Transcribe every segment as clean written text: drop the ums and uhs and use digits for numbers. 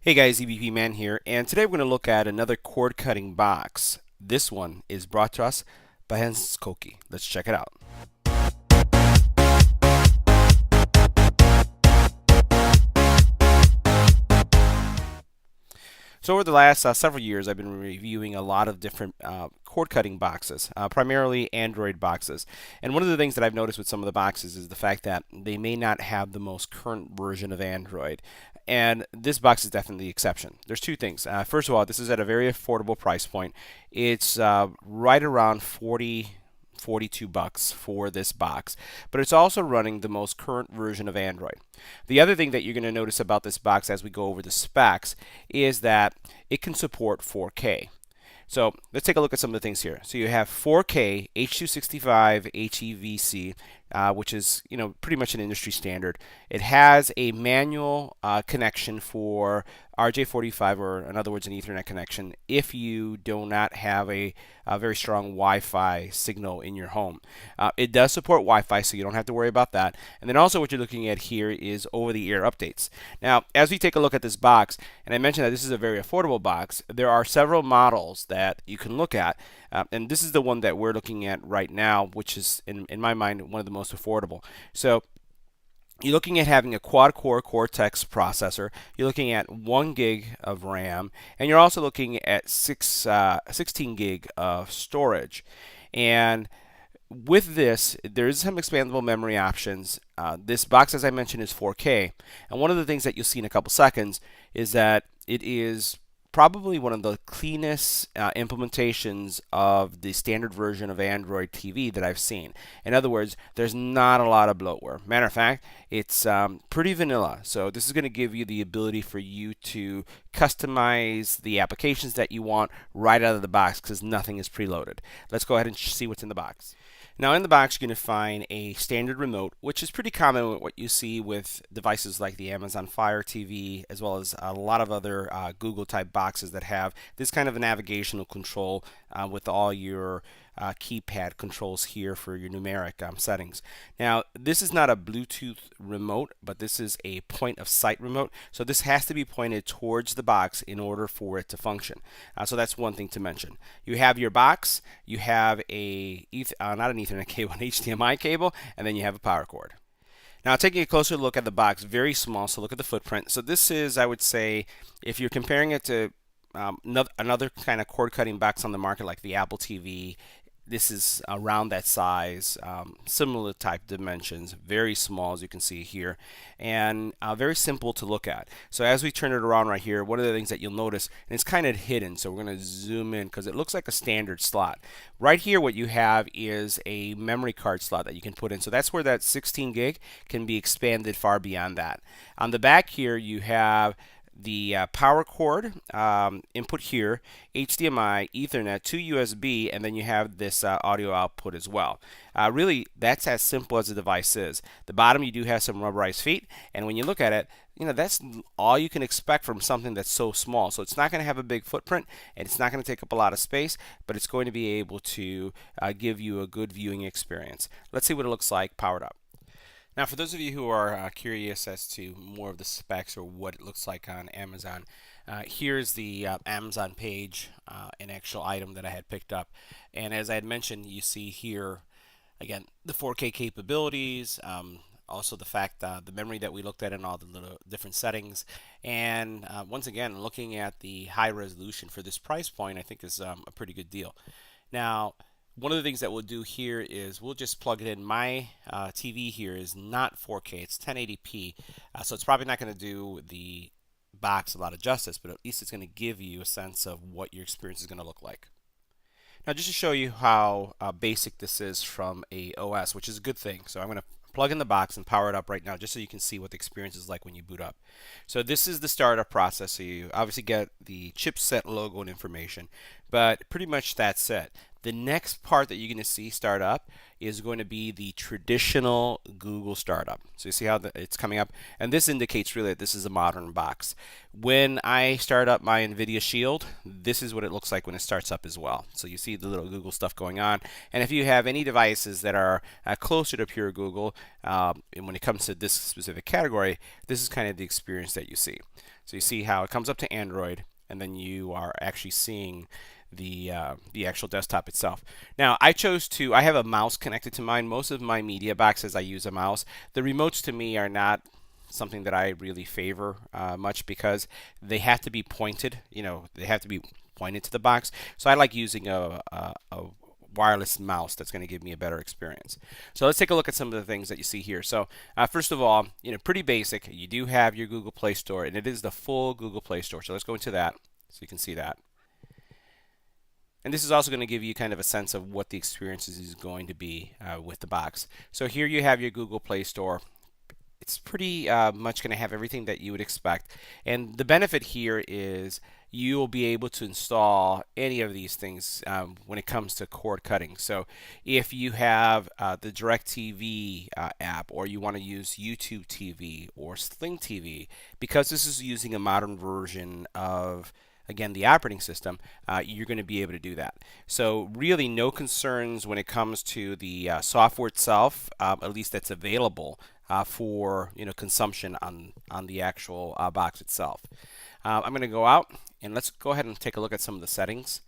Hey guys, EBPMAN here, and today we're going to look at another cord cutting box. This one is brought to us by Henscoqi. Let's check it out. So over the last several years, I've been reviewing a lot of different cord cutting boxes, primarily Android boxes. And one of the things that I've noticed with some of the boxes is the fact that they may not have the most current version of Android. And this box is definitely the exception. There's two things. First of all, this is at a very affordable price point. It's right around 42 bucks for this box, but it's also running the most current version of Android. The other thing that you're going to notice about this box as we go over the specs is that it can support 4K. So let's take a look at some of the things here. So you have 4K H.265 HEVC, which is pretty much an industry standard. It has a manual connection for RJ45, or in other words, an Ethernet connection, if you do not have a very strong Wi-Fi signal in your home. It does support Wi-Fi, so you don't have to worry about that. And then also what you're looking at here is over-the-air updates. Now, as we take a look at this box, and I mentioned that this is a very affordable box, there are several models that you can look at. And this is the one that we're looking at right now, which is, in my mind, one of the most affordable. So you're looking at having a quad-core Cortex processor. You're looking at 1 gig of RAM, and you're also looking at 16 gig of storage. And with this, there is some expandable memory options. This box, as I mentioned, is 4K. And one of the things that you'll see in a couple seconds is that it is probably one of the cleanest implementations of the standard version of Android TV that I've seen. In other words, there's not a lot of bloatware. Matter of fact, it's pretty vanilla. So this is going to give you the ability for you to customize the applications that you want right out of the box because nothing is preloaded. Let's go ahead and see what's in the box. Now in the box you're going to find a standard remote, which is pretty common with what you see with devices like the Amazon Fire TV, as well as a lot of other Google type boxes that have this kind of a navigational control with all your keypad controls here for your numeric settings. Now this is not a Bluetooth remote, but this is a point of sight remote, so this has to be pointed towards the box in order for it to function. So that's one thing to mention. You have your box, you have a not an Ethernet cable, an HDMI cable, and then you have a power cord. Now taking a closer look at the box, very small, so look at the footprint. So this is, I would say, if you're comparing it to another kind of cord cutting box on the market like the Apple TV, this is around that size, similar type dimensions, very small as you can see here, and very simple to look at. So as we turn it around right here, one of the things that you'll notice, and it's kind of hidden, so we're going to zoom in because it looks like a standard slot. Right here what you have is a memory card slot that you can put in, so that's where that 16 gig can be expanded far beyond that. On the back here you have the power cord input here, HDMI, Ethernet, 2 USB, and then you have this audio output as well. Really, that's as simple as the device is. The bottom, you do have some rubberized feet, and when you look at it, that's all you can expect from something that's so small. So it's not going to have a big footprint, and it's not going to take up a lot of space, but it's going to be able to give you a good viewing experience. Let's see what it looks like powered up. Now, for those of you who are curious as to more of the specs or what it looks like on Amazon, here's the Amazon page, an actual item that I had picked up. And as I had mentioned, you see here, again, the 4K capabilities, also the fact the memory that we looked at in all the little different settings. And once again, looking at the high resolution for this price point, I think is a pretty good deal. Now, one of the things that we'll do here is we'll just plug it in. My TV here is not 4K, it's 1080p, so it's probably not going to do the box a lot of justice, but at least it's going to give you a sense of what your experience is going to look like. Now just to show you how basic this is from a OS, which is a good thing, so I'm going to plug in the box and power it up right now just so you can see what the experience is like when you boot up. So this is the startup process, so you obviously get the chipset logo and information, but pretty much that's it. The next part that you're going to see start up is going to be the traditional Google startup. So you see how it's coming up, and this indicates really that this is a modern box. When I start up my NVIDIA Shield, this is what it looks like when it starts up as well. So you see the little Google stuff going on, and if you have any devices that are closer to pure Google, and when it comes to this specific category, this is kind of the experience that you see. So you see how it comes up to Android, and then you are actually seeing the actual desktop itself. Now I have a mouse connected to mine. Most of my media boxes I use a mouse. The remotes to me are not something that I really favor much because they have to be pointed. They have to be pointed to the box. So I like using a wireless mouse that's going to give me a better experience. So let's take a look at some of the things that you see here. So first of all, pretty basic. You do have your Google Play Store, and it is the full Google Play Store. So let's go into that so you can see that. And this is also going to give you kind of a sense of what the experience is going to be with the box. So here you have your Google Play Store. It's pretty much going to have everything that you would expect. And the benefit here is you'll be able to install any of these things when it comes to cord cutting. So if you have the DirecTV app, or you want to use YouTube TV or Sling TV, because this is using a modern version of, again, the operating system, you're going to be able to do that. So really no concerns when it comes to the software itself, at least that's available for consumption on the actual box itself. I'm going to go out and let's go ahead and take a look at some of the settings.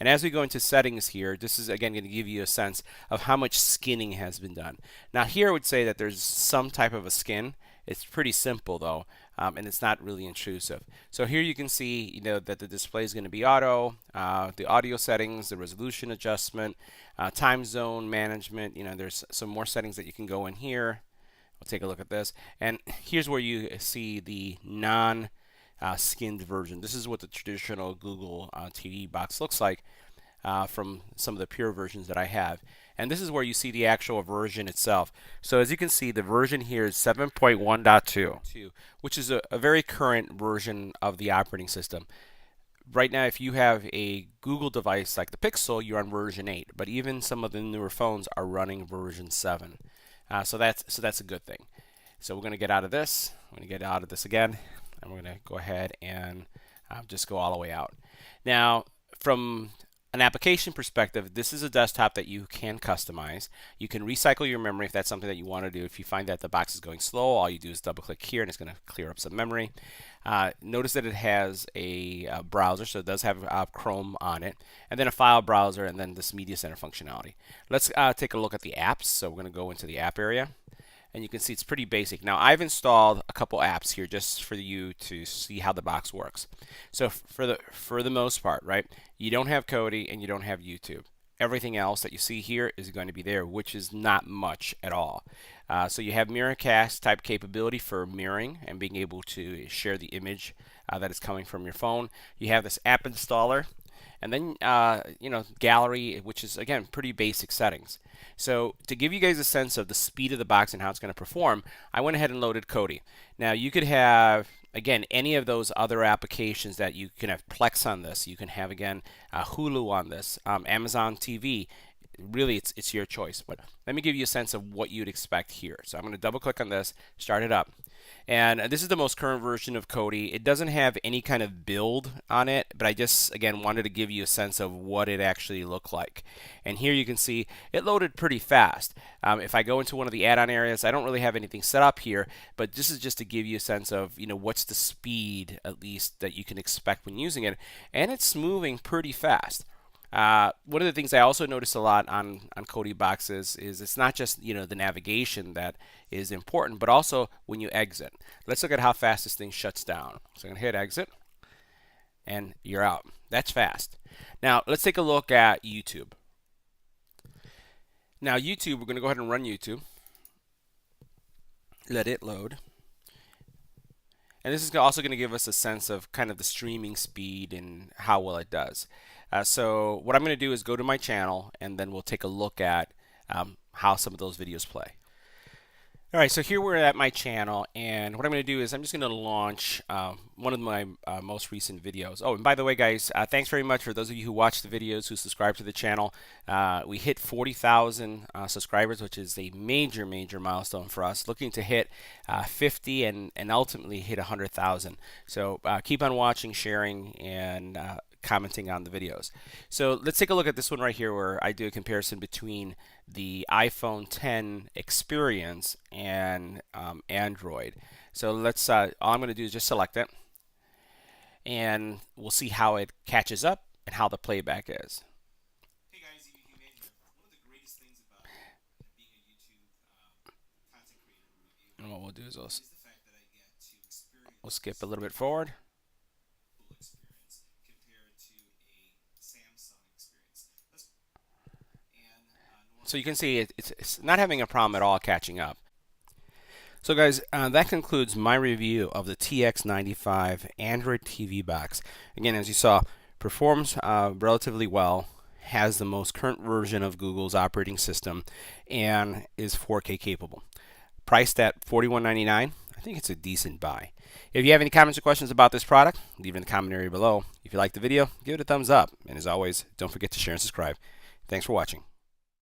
And as we go into settings here, this is again going to give you a sense of how much skinning has been done. Now here I would say that there's some type of a skin. It's pretty simple though, and it's not really intrusive. So here you can see, that the display is going to be auto, the audio settings, the resolution adjustment, time zone management. There's some more settings that you can go in here. We'll take a look at this, and here's where you see the non-skinned version. This is what the traditional Google TV box looks like from some of the pure versions that I have. And this is where you see the actual version itself. So as you can see, the version here is 7.1.2, which is a very current version of the operating system. Right now, if you have a Google device like the Pixel, you're on version 8, but even some of the newer phones are running version 7. So that's a good thing. So we're going to get out of this. We're going to get out of this again, and we're going to go ahead and just go all the way out. Now, from an application perspective, this is a desktop that you can customize. You can recycle your memory if that's something that you want to do. If you find that the box is going slow, all you do is double click here and it's going to clear up some memory. Notice that it has a browser, so it does have Chrome on it, and then a file browser, and then this media center functionality. Let's take a look at the apps. So we're going to go into the app area, and you can see it's pretty basic. Now I've installed a couple apps here just for you to see how the box works. So for the most part, right, you don't have Kodi and you don't have YouTube. Everything else that you see here is going to be there, which is not much at all. So you have Mirrorcast type capability for mirroring and being able to share the image that is coming from your phone. You have this app installer, and then gallery, which is again pretty basic settings. So to give you guys a sense of the speed of the box and how it's going to perform, I went ahead and loaded Kodi. Now you could have, again, any of those other applications that you can have Plex on this. You can have, again, Hulu on this, Amazon TV. Really, it's your choice. But let me give you a sense of what you'd expect here. So I'm going to double click on this, start it up. And this is the most current version of Kodi. It doesn't have any kind of build on it, but I just, again, wanted to give you a sense of what it actually looked like. And here you can see it loaded pretty fast. If I go into one of the add-on areas, I don't really have anything set up here, but this is just to give you a sense of, what's the speed, at least, that you can expect when using it. And it's moving pretty fast. One of the things I also notice a lot on Kodi boxes is it's not just the navigation that is important, but also when you exit. Let's look at how fast this thing shuts down. So I'm going to hit exit, and you're out. That's fast. Now let's take a look at YouTube. Now YouTube, we're going to go ahead and run YouTube. Let it load. And this is also going to give us a sense of kind of the streaming speed and how well it does. So what I'm going to do is go to my channel, and then we'll take a look at how some of those videos play. All right, so here we're at my channel, and what I'm going to do is I'm just going to launch one of my most recent videos. Oh, and by the way, guys, thanks very much for those of you who watch the videos, who subscribe to the channel. We hit 40,000 subscribers, which is a major, major milestone for us. Looking to hit 50 and ultimately hit 100,000. So keep on watching, sharing, and commenting on the videos. So let's take a look at this one right here where I do a comparison between the iPhone 10 experience and Android. So let's all I'm going to do is just select it, and we'll see how it catches up and how the playback is. Hey guys, EBPMAN here. One of the greatest things about being a YouTube content creator and reviewer, and what we'll do is the fact that I get to experience. We'll skip a little bit forward. So you can see it's not having a problem at all catching up. So guys, that concludes my review of the TX95 Android TV box. Again, as you saw, performs relatively well, has the most current version of Google's operating system, and is 4K capable. Priced at $41.99, I think it's a decent buy. If you have any comments or questions about this product, leave it in the comment area below. If you like the video, give it a thumbs up. And as always, don't forget to share and subscribe. Thanks for watching.